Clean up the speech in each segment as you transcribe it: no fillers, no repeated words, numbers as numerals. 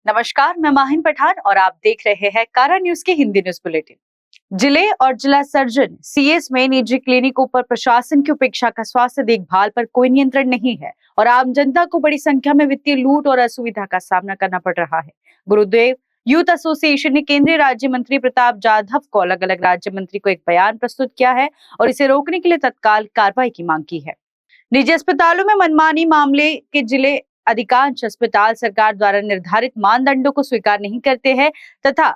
नमस्कार, मैं माहिन पठान और आप देख रहे हैं कारा न्यूज के हिंदी न्यूज बुलेटिन। जिले और जिला सर्जन सीएस में निजी क्लिनिकों पर प्रशासन की उपेक्षा का स्वास्थ्य देखभाल पर कोई नियंत्रण नहीं है और आम जनता को बड़ी संख्या में वित्तीय लूट और असुविधा का सामना करना पड़ रहा है। गुरुदेव यूथ एसोसिएशन ने केंद्रीय राज्य मंत्री प्रताप जाधव को अलग अलग राज्य मंत्री को एक बयान प्रस्तुत किया है और इसे रोकने के लिए तत्काल कार्रवाई की मांग की है। निजी अस्पतालों में मनमानी मामले के जिले अधिकांश अस्पताल सरकार द्वारा निर्धारित मानदंडों को स्वीकार नहीं करते हैं तथा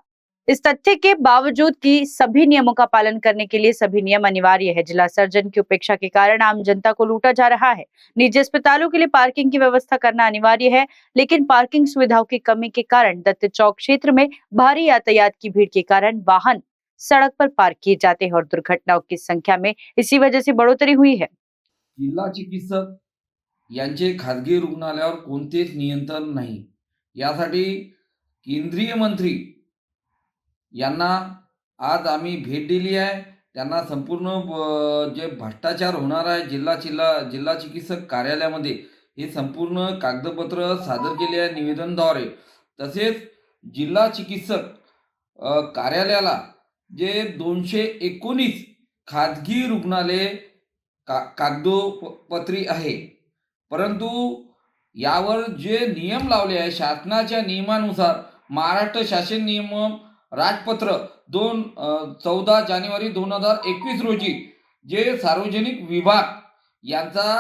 इस तथ्य के बावजूद कि सभी नियमों का पालन करने के लिए सभी नियम अनिवार्य है। जिला सर्जन की उपेक्षा के कारण आम जनता को लूटा जा रहा है। निजी अस्पतालों के लिए पार्किंग की व्यवस्था करना अनिवार्य है, लेकिन पार्किंग सुविधाओं की कमी के कारण दत्त चौक क्षेत्र में भारी यातायात की भीड़ के कारण वाहन सड़क पर पार्क किए जाते हैं और दुर्घटनाओं की संख्या में इसी वजह से बढ़ोतरी हुई है। जिल्हा चिकित्सक यांचे खाजगी रुग्णालयावर कोणतेच नियंत्रण नाही। यासाठी केंद्रीय मंत्री यांना आज आम्ही भेट दिली आहे। त्यांना संपूर्ण जे भ्रष्टाचार होणार आहे जिल्हा चिकित्सक कार्यालयामध्ये हे संपूर्ण कागदपत्र सादर केले आहे निवेदनद्वारे। तसेच जिल्हा चिकित्सक कार्यालयाला जे 219 खाजगी रुग्णालये कागदोपत्री आहे, परंतु यावर जे नियम लावले आहे शासनाच्या नियमानुसार महाराष्ट्र शासन नियम राजपत्र 14 जानेवारी 2021 रोजी जे सार्वजनिक विभाग यांचा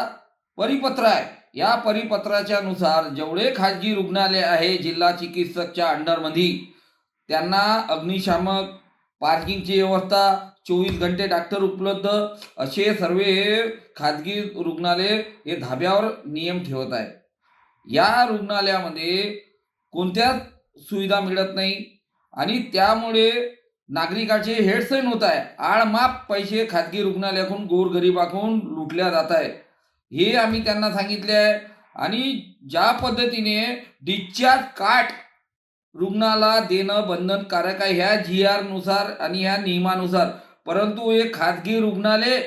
परिपत्र आहे, या परिपत्राच्या नुसार जेवढे खाजगी रुग्णालय आहे जिल्हा चिकित्सकच्या अंडरमध्ये त्यांना अग्निशामक पार्किंगची व्यवस्था 24 घंटे डॉक्टर उपलब्ध असे सर्व खाजगी रुग्णालय हे धाब्यावर नियम ठेवत आहे। या रुग्णालयामध्ये कोणत्याच सुविधा मिळत नाही आणि त्यामुळे नागरिकांचे हेळसांड होत आहे। आळमाप पैसे खाजगी रुग्णालयाकडून गोरगरिबाकडून लुटल्या जात आहे, हे आम्ही त्यांना सांगितले आहे। आणि ज्या पद्धतीने डिस्चार्ज कार्ड रुग्णाला देणं बंधनकारक आहे ह्या GR नुसार आणि ह्या नियमानुसार, परंतु हे खाजगी रुग्णालय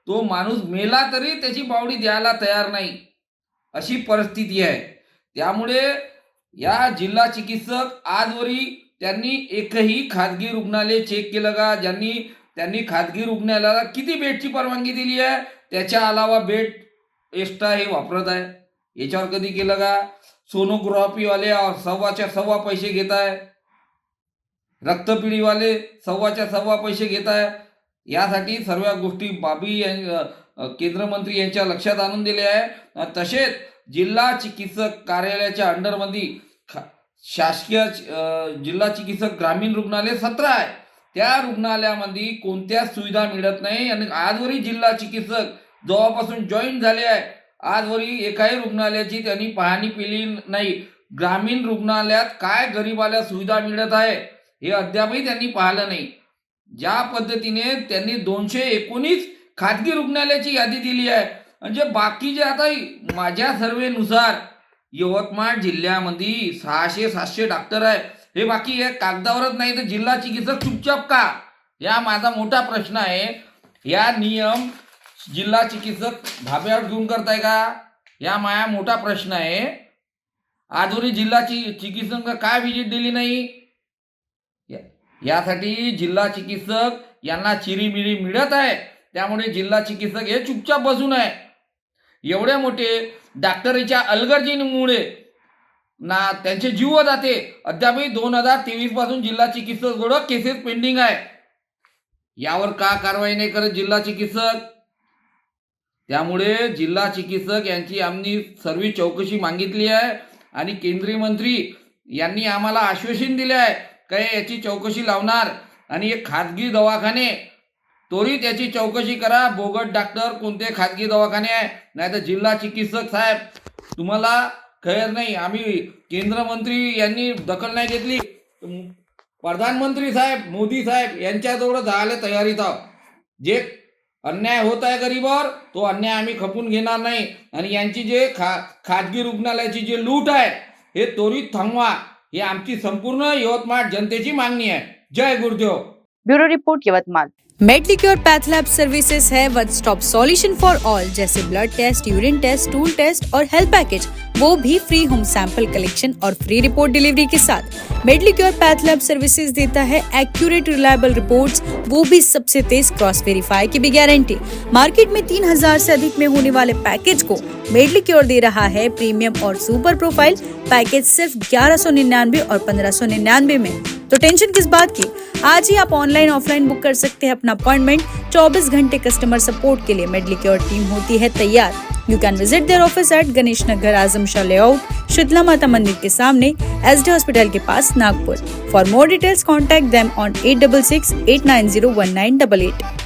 तो माणूस मेला तरी त्याची बावडी द्यायला तयार नाही, अशी परिस्थिती आहे। त्यामुळे या जिल्हा चिकित्सक आजवरी त्यांनी एकही खाजगी रुग्णालय चेक केलं का? त्यांनी खाजगी रुग्णालयाला किती बेडची परवानगी दिली आहे, त्याच्या अलावा बेड एक्स्ट्रा हे वापरत आहे, याच्यावर कधी केलं का? सोनोग्राफीवाले सव्वाच्या सव्वा पैसे घेत आहे, रक्तपिढीवाले सव्वाच्या सव्वा पैसे घेत आहे। यासाठी सर्व गोष्टी बाबी केंद्र मंत्री यांच्या लक्षात आणून दिले आहे। तसेच जिल्हा चिकित्सक कार्यालयाच्या अंडरमध्ये शासकीय जिल्हा चिकित्सक ग्रामीण रुग्णालय 17 आहे, त्या रुग्णालयामध्ये कोणत्याच सुविधा मिळत नाही आणि आजवरी जिल्हा चिकित्सक जेव्हापासून जॉईन झाले आहे आजवरी एकाही रुग्णालयाची त्यांनी पाहणी केली नाही। ग्रामीण रुग्णालयात काय गरिबाला सुविधा मिळत आहे हे अद्यापही त्यांनी पाहिलं नाही। ज्या पद्धतीने त्यांनी 219 खाजगी रुग्णालयाची यादी दिली आहे, म्हणजे बाकीचे आता माझ्या सर्वेनुसार यवतमाळ जिल्ह्यामध्ये 600-700 डॉक्टर आहे, हे बाकी हे कागदावरच नाही तर जिल्हा चिकित्सक चुपचाप का? या माझा मोठा प्रश्न आहे। या नियम जिल्हा चिकित्सक धाब्यावर घेऊन करताय का? या माया मोठा प्रश्न आहे। आजवरी जिल्हा चिकित्सक काय व्हिजिट दिली नाही? यासाठी जिल्हा चिकित्सक यांना चिरीमिरी मिळत आहे, त्यामुळे जिल्हा चिकित्सक हे चुपचाप बसून आहे। एवढे मोठे डॉक्टरीच्या अलगर्जीमुळे ना त्यांचे जीव जाते। अद्यापही 2023 पासून जिल्हा चिकित्सक गोड केसेस पेंडिंग आहे, यावर का कारवाई नाही करत जिल्हा चिकित्सक? त्यामुळे जिल्हा चिकित्सक यांची आम्ही सर्व चौकशी मागितली आहे आणि केंद्रीय मंत्री यांनी आम्हाला आश्वासन दिले आहे काय याची चौकशी लावणार आणि एक खाजगी दवाखाने त्वरित याची चौकशी करा। बोगट डॉक्टर कोणते खाजगी दवाखाने आहे, नाही तर जिल्हा चिकित्सक साहेब तुम्हाला खैर नाही। आम्ही केंद्र मंत्री यांनी दखल नाही घेतली, प्रधानमंत्री साहेब मोदी साहेब यांच्याजवळ जायला तयारीत आहोत। जे अन्याय होत आहे गरीबावर तो अन्याय आम्ही खपून घेणार नाही आणि यांची जे खाजगी रुग्णालयाची जे लूट आहे हे त्वरित थांबवा, ही आमची संपूर्ण यवतमाळ जनतेची मागणी आहे। जय Gurudev. Bureau report, Yavatmal. Medlicure path lab services है one stop solution for all, जैसे blood test, urine test, stool test और हेल्थ पैकेज, वो भी फ्री होम सैंपल कलेक्शन और फ्री रिपोर्ट डिलीवरी के साथ। मेडलिक्योर पैथ लैब सर्विसेज देता है एक्यूरेट रिलायबल रिपोर्ट्स, वो भी सबसे तेज क्रॉस वेरीफाई की भी गारंटी। मार्केट में 3000 से अधिक में होने वाले पैकेज को मेडलिक्योर दे रहा है प्रीमियम और सुपर प्रोफाइल पैकेज सिर्फ 1199 और 1599 में। तो टेंशन किस बात की, आज ही आप ऑनलाइन ऑफलाइन बुक कर सकते हैं अपना अपॉइंटमेंट। 24 घंटे कस्टमर सपोर्ट के लिए मेडलिक्योर टीम होती है तैयार। You can visit their office at Ganesh Nagar, Azam Shah layout, Sheetla Mata Mandir के सामने, SD हॉस्पिटल के पास, Nagpur. For more details contact them on 8668901988।